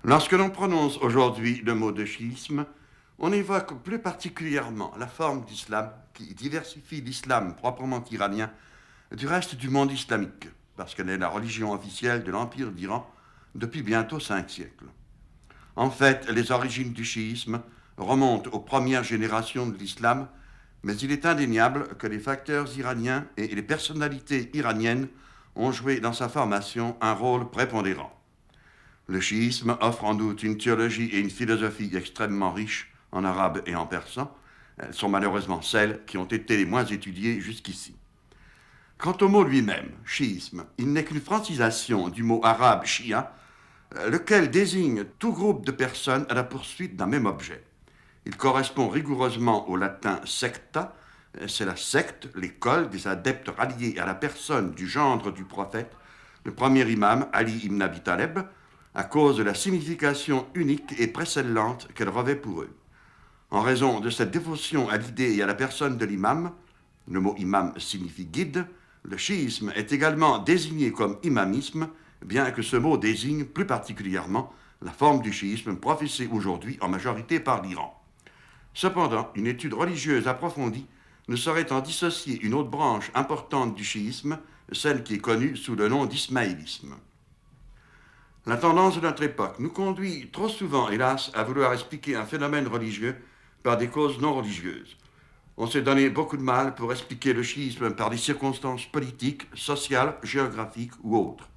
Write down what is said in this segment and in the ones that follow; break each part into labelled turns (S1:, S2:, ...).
S1: Lorsque l'on prononce aujourd'hui le mot de chiisme, on évoque plus particulièrement la forme d'islam qui diversifie l'islam proprement iranien du reste du monde islamique, parce qu'elle est la religion officielle de l'Empire d'Iran depuis bientôt 5 siècles. En fait, les origines du chiisme remontent aux premières générations de l'islam, mais il est indéniable que les facteurs iraniens et les personnalités iraniennes ont joué dans sa formation un rôle prépondérant. Le chiisme offre en doute une théologie et une philosophie extrêmement riches en arabe et en persan. Elles sont malheureusement celles qui ont été les moins étudiées jusqu'ici. Quant au mot lui-même, chiisme, il n'est qu'une francisation du mot arabe shia, lequel désigne tout groupe de personnes à la poursuite d'un même objet. Il correspond rigoureusement au latin secta, c'est la secte, l'école des adeptes ralliés à la personne du gendre du prophète, le premier imam Ali ibn Abi Taleb, à cause de la signification unique et précédente qu'elle revêt pour eux. En raison de cette dévotion à l'idée et à la personne de l'imam, le mot imam signifie guide, le chiisme est également désigné comme imamisme, bien que ce mot désigne plus particulièrement la forme du chiisme professée aujourd'hui en majorité par l'Iran. Cependant, une étude religieuse approfondie ne saurait en dissocier une autre branche importante du chiisme, celle qui est connue sous le nom d'ismaélisme. La tendance de notre époque nous conduit trop souvent, hélas, à vouloir expliquer un phénomène religieux par des causes non religieuses. On s'est donné beaucoup de mal pour expliquer le chiisme par des circonstances politiques, sociales, géographiques ou autres.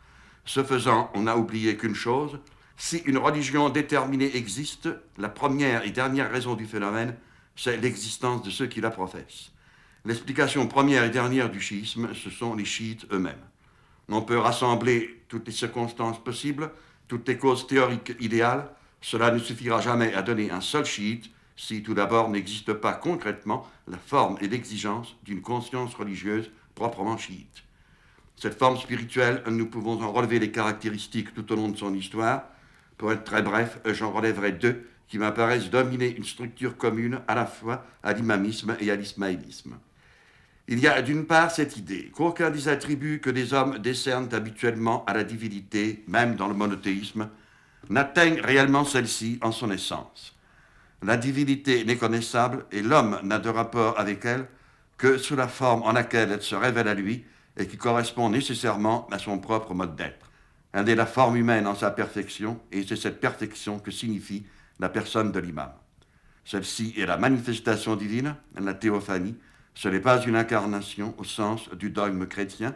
S1: Ce faisant, on a oublié qu'une chose, si une religion déterminée existe, la première et dernière raison du phénomène, c'est l'existence de ceux qui la professent. L'explication première et dernière du chiisme, ce sont les chiites eux-mêmes. On peut rassembler toutes les circonstances possibles, toutes les causes théoriques idéales. Cela ne suffira jamais à donner un seul chiite si tout d'abord n'existe pas concrètement la forme et l'exigence d'une conscience religieuse proprement chiite. Cette forme spirituelle, nous pouvons en relever les caractéristiques tout au long de son histoire. Pour être très bref, j'en relèverai deux qui m'apparaissent dominer une structure commune à la fois à l'imamisme et à l'ismaélisme. Il y a d'une part cette idée qu'aucun des attributs que les hommes décernent habituellement à la divinité, même dans le monothéisme, n'atteigne réellement celle-ci en son essence. La divinité n'est connaissable et l'homme n'a de rapport avec elle que sous la forme en laquelle elle se révèle à lui et qui correspond nécessairement à son propre mode d'être. Elle est la forme humaine en sa perfection et c'est cette perfection que signifie la personne de l'imam. Celle-ci est la manifestation divine, la théophanie. Ce n'est pas une incarnation au sens du dogme chrétien,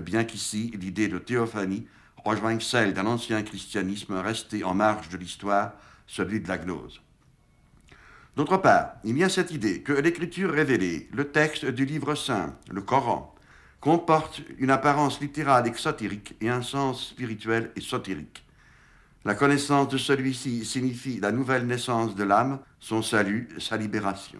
S1: bien qu'ici l'idée de théophanie rejoigne celle d'un ancien christianisme resté en marge de l'histoire, celui de la gnose. D'autre part, il y a cette idée que l'écriture révélée, le texte du livre saint, le Coran, comporte une apparence littérale exotérique et un sens spirituel ésotérique. La connaissance de celui-ci signifie la nouvelle naissance de l'âme, son salut, sa libération.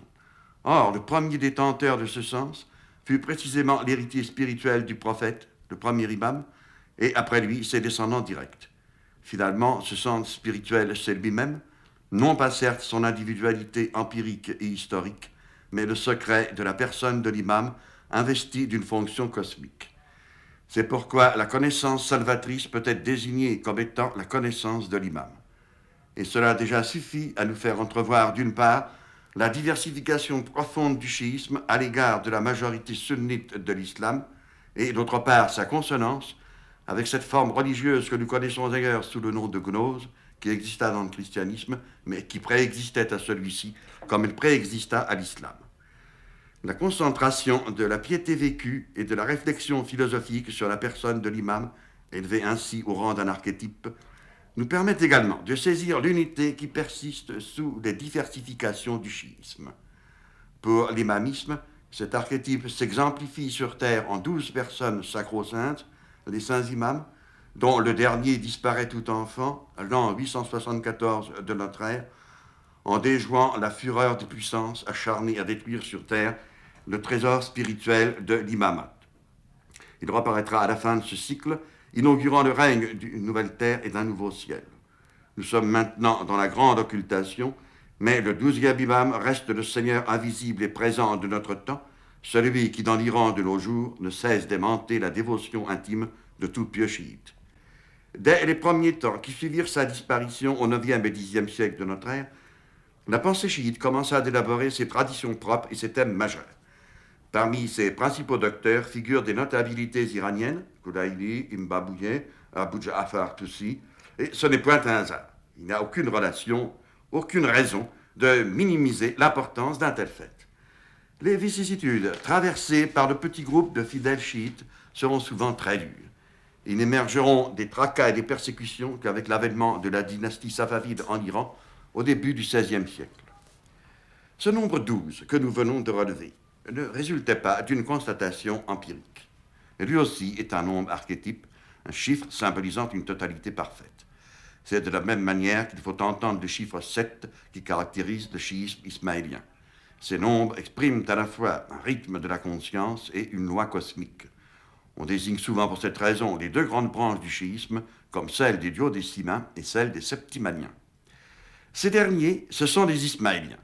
S1: Or, le premier détenteur de ce sens fut précisément l'héritier spirituel du prophète, le premier imam, et après lui, ses descendants directs. Finalement, ce sens spirituel, c'est lui-même, non pas certes son individualité empirique et historique, mais le secret de la personne de l'imam investi d'une fonction cosmique. C'est pourquoi la connaissance salvatrice peut être désignée comme étant la connaissance de l'imam. Et cela déjà suffit à nous faire entrevoir d'une part la diversification profonde du chiisme à l'égard de la majorité sunnite de l'islam, et d'autre part sa consonance avec cette forme religieuse que nous connaissons d'ailleurs sous le nom de gnose, qui exista dans le christianisme, mais qui préexistait à celui-ci, comme il préexista à l'islam. La concentration de la piété vécue et de la réflexion philosophique sur la personne de l'imam, élevée ainsi au rang d'un archétype, nous permet également de saisir l'unité qui persiste sous les diversifications du chiisme. Pour l'imamisme, cet archétype s'exemplifie sur terre en 12 personnes sacro-saintes, les saints imams, dont le dernier disparaît tout enfant, l'an 874 de notre ère, en déjouant la fureur des puissances acharnées à détruire sur terre le trésor spirituel de l'imamat. Il reparaîtra à la fin de ce cycle, inaugurant le règne d'une nouvelle terre et d'un nouveau ciel. Nous sommes maintenant dans la grande occultation, mais le 12e imam reste le Seigneur invisible et présent de notre temps, celui qui, dans l'Iran de nos jours, ne cesse d'aimanter la dévotion intime de tout pieux chiite. Dès les premiers temps qui suivirent sa disparition au IXe et Xe siècle de notre ère, la pensée chiite commença à élaborer ses traditions propres et ses thèmes majeurs. Parmi ses principaux docteurs figurent des notabilités iraniennes, Kulaili, Imbabouye, Abu Ja'far Toussi, et ce n'est point un hasard. Il n'y a aucune relation, aucune raison de minimiser l'importance d'un tel fait. Les vicissitudes traversées par le petit groupe de fidèles chiites seront souvent très dures. Ils n'émergeront des tracas et des persécutions qu'avec l'avènement de la dynastie safavide en Iran au début du XVIe siècle. Ce nombre 12 que nous venons de relever ne résultait pas d'une constatation empirique. Lui aussi est un nombre archétype, un chiffre symbolisant une totalité parfaite. C'est de la même manière qu'il faut entendre le chiffre 7 qui caractérise le chiisme ismaélien. Ces nombres expriment à la fois un rythme de la conscience et une loi cosmique. On désigne souvent pour cette raison les deux grandes branches du chiisme comme celle des duodécimains et celle des septimaniens. Ces derniers, ce sont les ismaéliens,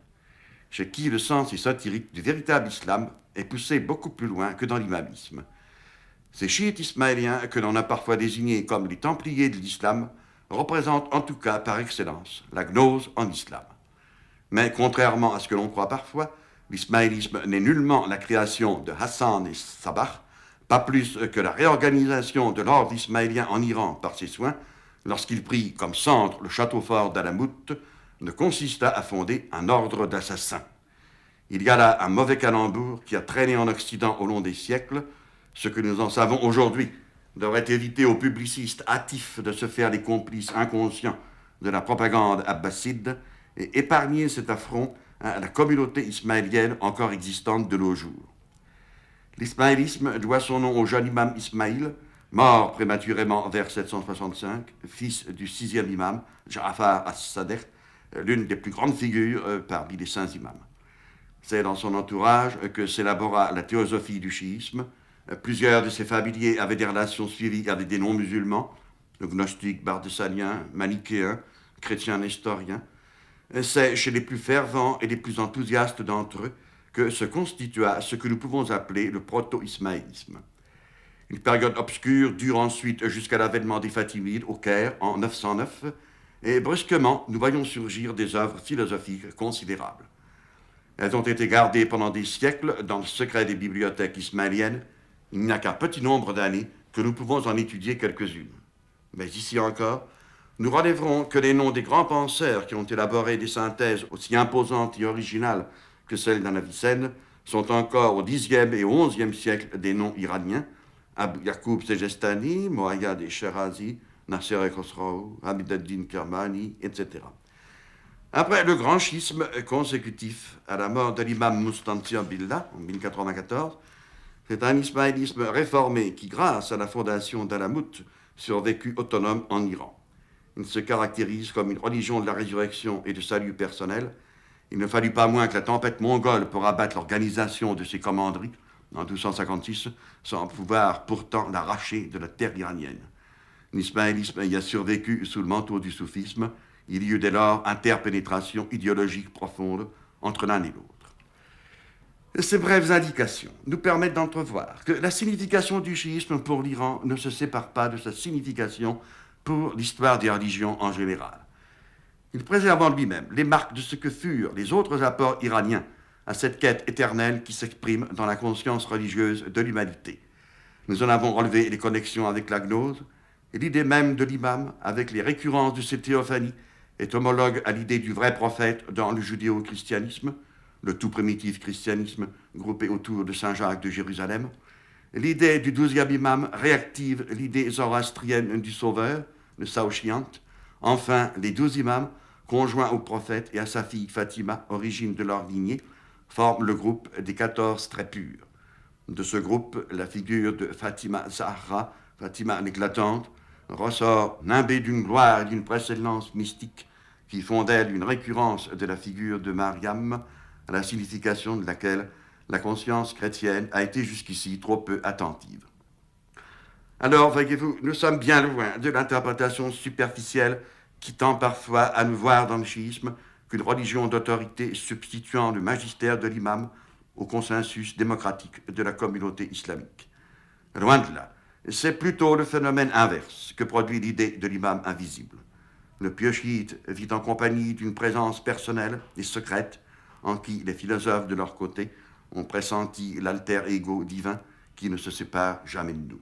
S1: chez qui le sens ésotérique du véritable islam est poussé beaucoup plus loin que dans l'imamisme. Ces chiites ismaéliens, que l'on a parfois désignés comme les templiers de l'islam, représentent en tout cas par excellence la gnose en islam. Mais contrairement à ce que l'on croit parfois, l'ismaélisme n'est nullement la création de Hassan et Sabah, pas plus que la réorganisation de l'ordre ismaélien en Iran par ses soins, lorsqu'il prit comme centre le château fort d'Alamout, ne consista à fonder un ordre d'assassins. Il y a là un mauvais calembour qui a traîné en Occident au long des siècles. Ce que nous en savons aujourd'hui devrait éviter aux publicistes hâtifs de se faire les complices inconscients de la propagande abbasside et épargner cet affront à la communauté ismaélienne encore existante de nos jours. L'ismaélisme doit son nom au jeune imam Ismaïl, mort prématurément vers 765, fils du sixième imam, Ja'far as-Sadiq, l'une des plus grandes figures parmi les saints imams. C'est dans son entourage que s'élabora la théosophie du chiisme. Plusieurs de ses familiers avaient des relations suivies avec des non-musulmans, gnostiques, bardessaniens, manichéens, chrétiens nestoriens. C'est chez les plus fervents et les plus enthousiastes d'entre eux que se constitua ce que nous pouvons appeler le proto-ismaélisme. Une période obscure dure ensuite jusqu'à l'avènement des Fatimides au Caire en 909, et brusquement, nous voyons surgir des œuvres philosophiques considérables. Elles ont été gardées pendant des siècles dans le secret des bibliothèques ismaéliennes. Il n'y a qu'un petit nombre d'années que nous pouvons en étudier quelques-unes. Mais ici encore, nous relèverons que les noms des grands penseurs qui ont élaboré des synthèses aussi imposantes et originales que celles d'Avicenne sont encore au Xe et au XIe siècle des noms iraniens, Abu Yaqub Sejestani, Mohayyad et Shirazi, Nasser Khosrou, Hamid ad-Din Kermani, etc. Après le grand schisme consécutif à la mort de l'imam Mustansia Billah en 1094, c'est un ismaélisme réformé qui, grâce à la fondation d'Alamout, survécut autonome en Iran. Il se caractérise comme une religion de la résurrection et de salut personnel. Il ne fallut pas moins que la tempête mongole pour abattre l'organisation de ses commanderies en 1256, sans pouvoir pourtant l'arracher de la terre iranienne. L'ismaélisme y a survécu sous le manteau du soufisme. Il y eut dès lors interpénétration idéologique profonde entre l'un et l'autre. Ces brèves indications nous permettent d'entrevoir que la signification du chiisme pour l'Iran ne se sépare pas de sa signification pour l'histoire des religions en général. Il préserve en lui-même les marques de ce que furent les autres apports iraniens à cette quête éternelle qui s'exprime dans la conscience religieuse de l'humanité. Nous en avons relevé les connexions avec la gnose, et l'idée même de l'imam, avec les récurrences de ses théophanies, est homologue à l'idée du vrai prophète dans le judéo-christianisme, le tout primitif christianisme groupé autour de Saint Jacques de Jérusalem. L'idée du 12e imam réactive l'idée zoroastrienne du sauveur, le Saouchiant. Enfin, les 12 imams, conjoints au prophète et à sa fille Fatima, origine de leur lignée, forment le groupe des 14 très purs. De ce groupe, la figure de Fatima Zahra, Fatima l'éclatante, ressort nimbée d'une gloire et d'une préséance mystique qui font d'elle une récurrence de la figure de Mariam, à la signification de laquelle la conscience chrétienne a été jusqu'ici trop peu attentive. Alors, voyez-vous, nous sommes bien loin de l'interprétation superficielle qui tend parfois à nous voir dans le chiisme qu'une religion d'autorité substituant le magistère de l'imam au consensus démocratique de la communauté islamique. Loin de là, C'est plutôt le phénomène inverse que produit l'idée de l'imam invisible. Le pieux chiite vit en compagnie d'une présence personnelle et secrète en qui les philosophes de leur côté ont pressenti l'alter ego divin qui ne se sépare jamais de nous.